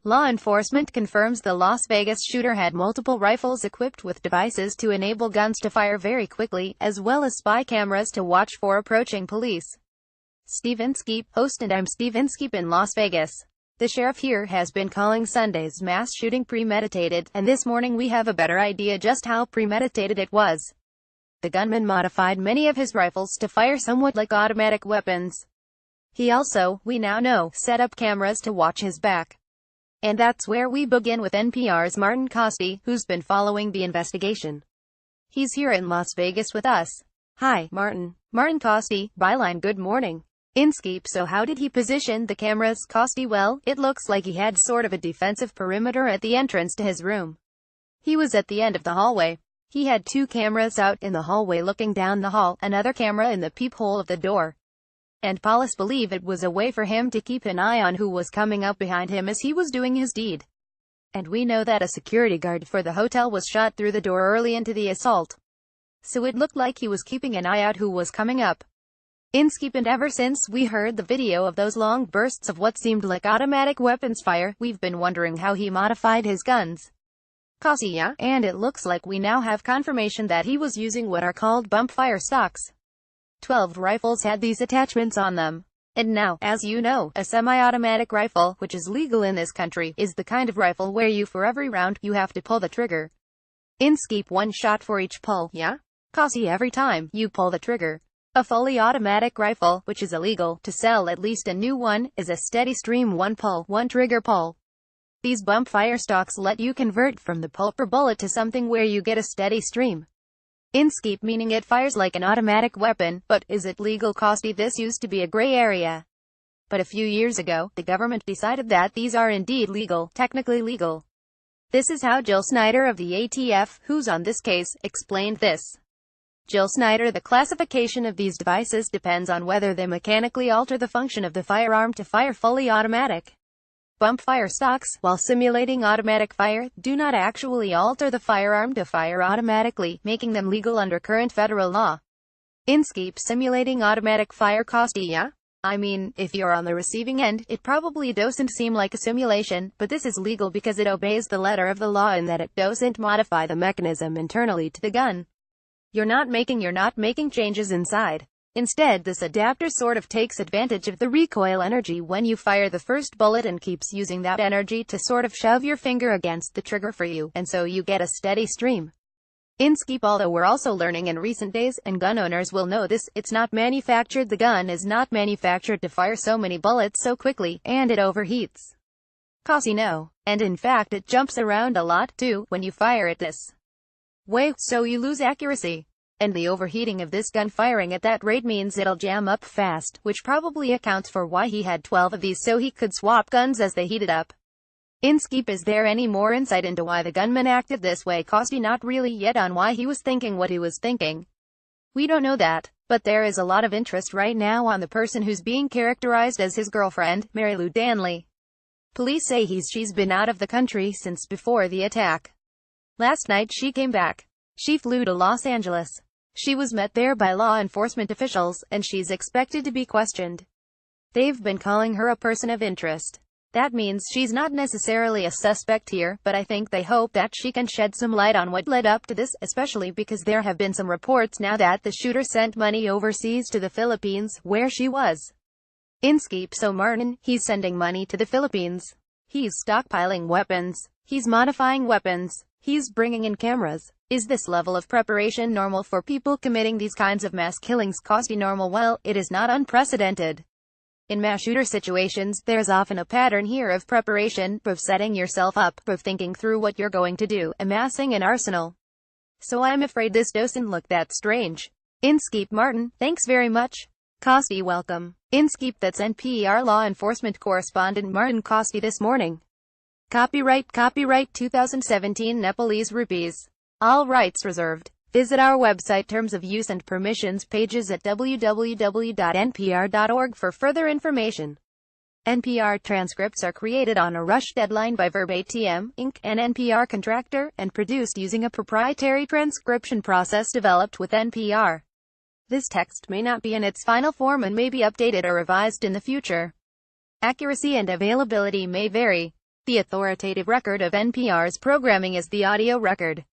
Law enforcement confirms the Las Vegas shooter had multiple rifles equipped with devices to enable guns to fire very quickly, as well as spy cameras to watch for approaching police. Steve Inskeep, host, and I'm Steve Inskeep in Las Vegas. The sheriff here has been calling Sunday's mass shooting premeditated, and this morning we have a better idea just how premeditated it was. The gunman modified many of his rifles to fire somewhat like automatic weapons. He also, we now know, set up cameras to watch his back. And that's where we begin with NPR's Martin Kaste, who's been following the investigation. He's here in Las Vegas with us. Hi, Martin. Martin Kaste, byline good morning. Inskeep, so how did he position the cameras? Kaste, well, it looks like he had sort of a defensive perimeter at the entrance to his room. He was at the end of the hallway. He had 2 cameras out in the hallway looking down the hall, another camera in the peephole of the door. And police believe it was a way for him to keep an eye on who was coming up behind him as he was doing his deed. And we know that a security guard for the hotel was shot through the door early into the assault. So it looked like he was keeping an eye out who was coming up. Inskeep, and ever since we heard the video of those long bursts of what seemed like automatic weapons fire, we've been wondering how he modified his guns. Kaste, yeah? And it looks like we now have confirmation that he was using what are called bump fire stocks. 12 rifles had these attachments on them. And now, as you know, a semi-automatic rifle, which is legal in this country, is the kind of rifle where for every round, you have to pull the trigger. Inskeep, 1 shot for each pull, yeah? Kaste, every time you pull the trigger. A fully automatic rifle, which is illegal to sell, at least a new one, is a steady stream 1 pull, 1 trigger pull. These bump fire stocks let you convert from the pull per bullet to something where you get a steady stream. Inskeep, meaning it fires like an automatic weapon, but is it legal? Kaste, this used to be a gray area. But a few years ago, the government decided that these are indeed legal, technically legal. This is how Jill Snyder of the ATF, who's on this case, explained this. Jill Snyder, the classification of these devices depends on whether they mechanically alter the function of the firearm to fire fully automatic. Bump fire stocks, while simulating automatic fire, do not actually alter the firearm to fire automatically, making them legal under current federal law. Inskeep, simulating automatic fire. Kaste, yeah? I mean, if you're on the receiving end, it probably doesn't seem like a simulation, but this is legal because it obeys the letter of the law in that it doesn't modify the mechanism internally to the gun. You're not making changes inside. Instead, this adapter sort of takes advantage of the recoil energy when you fire the first bullet and keeps using that energy to sort of shove your finger against the trigger for you, and so you get a steady stream. Inskeep, although we're also learning in recent days, and gun owners will know this, it's not manufactured. The gun is not manufactured to fire so many bullets so quickly, and it overheats. Kaste, no. And in fact it jumps around a lot, too, when you fire it this way, so you lose accuracy. And the overheating of this gun firing at that rate means it'll jam up fast, which probably accounts for why he had 12 of these so he could swap guns as they heated up. Inskeep, is there any more insight into why the gunman acted this way? Kaste, not really yet on why he was thinking what he was thinking. We don't know that, but there is a lot of interest right now on the person who's being characterized as his girlfriend, Mary Lou Danley. Police say she's been out of the country since before the attack. Last night she came back. She flew to Los Angeles. She was met there by law enforcement officials, and she's expected to be questioned. They've been calling her a person of interest. That means she's not necessarily a suspect here, but I think they hope that she can shed some light on what led up to this, especially because there have been some reports now that the shooter sent money overseas to the Philippines, where she was. Inskeep, so Martin, he's sending money to the Philippines. He's stockpiling weapons. He's modifying weapons. He's bringing in cameras. Is this level of preparation normal for people committing these kinds of mass killings? Kaste, normal? Well, it is not unprecedented. In mass shooter situations, there's often a pattern here of preparation, of setting yourself up, of thinking through what you're going to do, amassing an arsenal. So I'm afraid this doesn't look that strange. Inskeep, Martin, thanks very much. Kaste, welcome. Inskeep, that's NPR law enforcement correspondent Martin Kaste this morning. Copyright 2017 Nepalese rupees. All rights reserved. Visit our website terms of use and permissions pages at www.npr.org for further information. NPR transcripts are created on a rush deadline by Verbatim, Inc., an NPR contractor, and produced using a proprietary transcription process developed with NPR. This text may not be in its final form and may be updated or revised in the future. Accuracy and availability may vary. The authoritative record of NPR's programming is the audio record.